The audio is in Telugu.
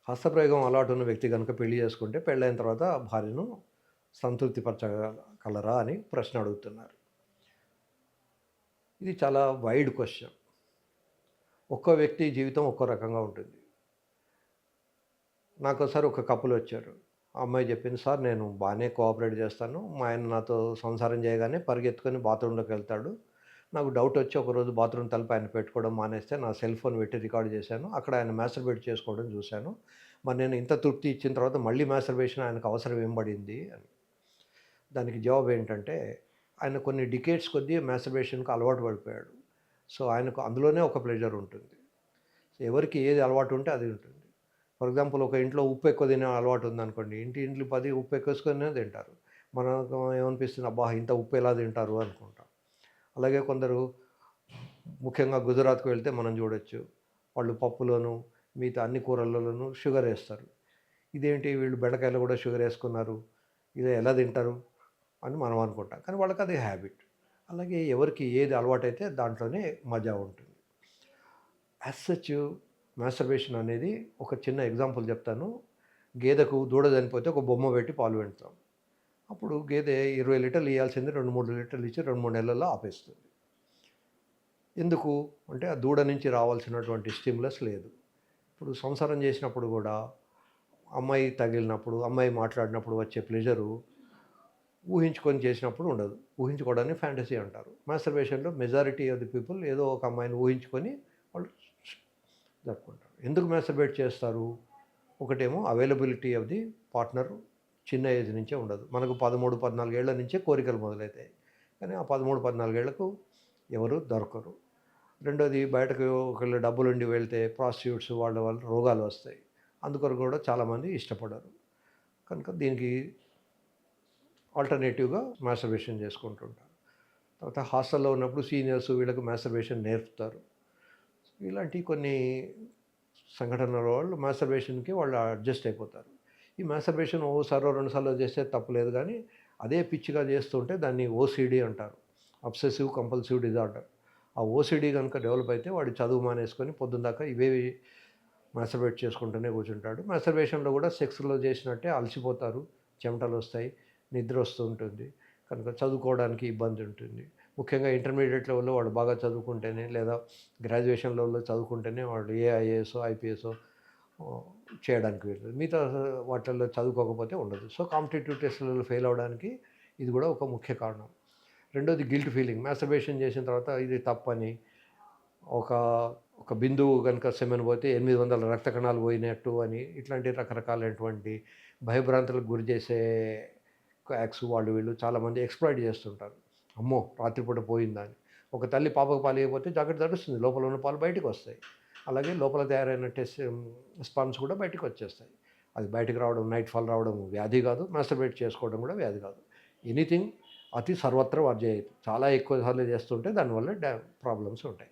హస్తప్రయోగం అలవాటు ఉన్న వ్యక్తి గనుక పెళ్లి చేసుకుంటే పెళ్ళైన తర్వాత భార్యను సంతృప్తిపరచగలరా అని ప్రశ్న అడుగుతున్నారు. ఇది చాలా వైడ్ క్వెషన్. ఒక్కో వ్యక్తి జీవితం ఒక్కో రకంగా ఉంటుంది. నాకోసారి ఒక కపుల్ వచ్చారు. ఆ అమ్మాయి చెప్పింది, "సార్ నేను బానే కోఆపరేట్ చేస్తాను. మా ఆయన నాతో సంసారం చేయగానే పరిగెత్తుకొని బాత్రూంలోకెళ్తాడు. నాకు డౌటొచ్చి ఒకరోజు బాత్రూమ్ తలుపు ఆయన పెట్టుకోవడం మానేస్తే నా సెల్ ఫోన్ పెట్టి రికార్డ్ చేశాను. అక్కడ ఆయన మాస్టర్బేట్ చేసుకోవడం చూశాను. మరి నేను ఇంత తృప్తి ఇచ్చిన తర్వాత మళ్ళీ మాస్టర్బేషన్ ఆయనకు అవసరం ఏం పడింది" అని. దానికి జవాబు ఏంటంటే, ఆయన కొన్ని డికేడ్స్ కొద్దీ మాస్టర్బేషన్‌కి అలవాటు పడిపోయాడు. సో, ఆయనకు అందులోనే ఒక ప్లెజర్ ఉంటుంది. సో, ఎవరికి ఏది అలవాటు ఉంటే అది ఉంటుంది. ఫర్ ఎగ్జాంపుల్ ఒక ఇంట్లో ఉప్పు ఎక్కువ తినే అలవాటు ఉందనుకోండి. ఇంటింటికి 10 ఉప్పు ఎక్కువేసుకొనే తింటారు. మనకు ఏమనిపిస్తుంది, అబ్బా! ఇంత ఉప్పు ఎలా తింటారు అనుకుంటాం. అలాగే కొందరు ముఖ్యంగా గుజరాత్‌కి వెళ్తే మనం చూడొచ్చు. వాళ్ళు పప్పులోను, మిగతా అన్ని కూరలలోనూ షుగర్ ఏస్తారు. ఇదేంటి వీళ్ళు బెండకాయలో కూడా షుగర్ ఏసుకున్నారు. ఇది ఎలా తింటారు అని మనం అనుకుంటాం. కానీ వాళ్ళకది హ్యాబిట్. అలాగే ఎవరికి ఏది అలవాటైతే దాంట్లోనే మజా ఉంటుంది. యాస్ సచ్ మాస్టర్బేషన్ అనేది ఒక చిన్న ఎగ్జాంపుల్ చెప్తాను. గేదెకు దూడ చనిపోతే ఒక బొమ్మ పెట్టి పాలు పిండుతాం. అప్పుడు గేదె 20 లీటర్లు ఇయ్యాల్సింది 2, 3 లీటర్లు ఇచ్చి 2, 3 నెలల్లో ఆపేస్తుంది. ఎందుకు? అంటే ఆ దూడ నుంచి రావాల్సినటువంటి స్టిమ్యులస్ లేదు. ఇప్పుడు సంసారం చేసినప్పుడు కూడా అమ్మాయి తగిలినప్పుడు, అమ్మాయి మాట్లాడినప్పుడు వచ్చే ప్లెజరు ఊహించుకొని చేసినప్పుడు ఉండదు. ఊహించుకోవడాన్ని ఫ్యాంటసీ అంటారు. మాస్టర్బేషన్‌లో మెజారిటీ ఆఫ్ ది పీపుల్ ఏదో ఒక అమ్మాయిని ఊహించుకొని వాళ్ళు జరుపుకుంటారు. ఎందుకు మాస్టర్బేట్ చేస్తారు? ఒకటేమో అవైలబిలిటీ ఆఫ్ ది పార్ట్నర్ చిన్న ఏజ్ నుంచే ఉండదు. మనకు 13, 14 ఏళ్ల నుంచే కోరికలు మొదలైతాయి. కానీ ఆ 13, 14 ఏళ్లకు ఎవరు దొరకరు. రెండోది బయటకు ఒకవేళ డబ్బులుండి వెళ్తే ప్రాస్టిట్యూట్స్ వాళ్ళ వల్ల రోగాలు వస్తాయి. అందుకొరకు కూడా చాలామంది ఇష్టపడరు. కనుక దీనికి ఆల్టర్‌నేటివ్‌గా మాస్టర్బేషన్ చేసుకుంటుంటారు. తర్వాత హాస్టల్‌లో ఉన్నప్పుడు సీనియర్స్ వీళ్ళకి మాస్టర్బేషన్ నేర్పుతారు. ఇలాంటి కొన్ని సంఘటనల వాళ్ళు మాస్టర్బేషన్‌కి వాళ్ళు అడ్జస్ట్ అయిపోతారు. ఈ మాస్టర్బేషన్ ఓసారో, 2 సార్లో చేస్తే తప్పులేదు గానీ, అదే పిచ్చిగా చేస్తుంటే దాన్ని ఓసీడీ అంటారు. Obsessive compulsive disorder. ఆ ఓసీడీ గనుక డెవలప్ అయితే వాడు చదువు మానేసుకొని పొద్దుందాకా ఇవేవి మాస్టర్బేట్ చేసుకుంటూనే కూర్చుంటాడు. మాస్టర్బేషన్‌లో కూడా సెక్స్‌లో చేసినట్టే అలసిపోతారు, చెమటలొస్తాయి, నిద్ర వస్తూ ఉంటుంది. కనుక చదువుకోవడానికి ఇబ్బంది ఉంటుంది. ముఖ్యంగా ఇంటర్మీడియేట్ లెవెల్‌లో వాడు బాగా చదువుకుంటేనే లేదా గ్రాడ్యుయేషన్ లెవెల్‌లో చదువుకుంటేనే వాడు ఐఏఎసో, ఐపీఎసో ఆహ్, చేయడానికి వీలుంది. మిగతా వాటిల్లో చదువుకోకపోతే ఉండదు. సో, కాంపిటీటివ్ టెస్ట్‌లలో ఫెయిల్ అవ్వడానికి ఇది కూడా ఒక ముఖ్య కారణం. రెండోది గిల్ట్ ఫీలింగ్. మాస్టర్బేషన్ చేసిన తర్వాత ఇది తప్పని, ఒక ఒక బిందువు గనుక సెమెన్ పోతే 800 రక్త కణాలు పోయినట్టు అని ఇట్లాంటి రకరకాలైనటువంటి భయభ్రాంతులకు గురి చేసే యాక్ట్స్ వాళ్ళు వీళ్ళు చాలామంది ఎక్స్‌ప్లాయిట్ చేస్తుంటారు. అమ్మో! రాత్రిపూట పోయిందా అని. ఒక తల్లి పాపకు పాలు ఇయ్యకపోతే జాకెట్ తడుస్తుంది. లోపల ఉన్న పాలు బయటికొస్తాయి. అలాగే లోపల తయారైన స్పర్మ్స్ కూడా బయటికొచ్చేస్తాయి. అది బయటికి రావడం, నైట్ ఫాల్ రావడం వ్యాధి కాదు. మాస్టర్బేట్ చేసుకోవడం కూడా వ్యాధి కాదు. ఎనీథింగ్ అతి సర్వత్ర వర్జయేత్. చాలా ఎక్కువ సార్లు చేస్తుంటే దానివల్ల ప్రాబ్లమ్స్ ఉంటాయి.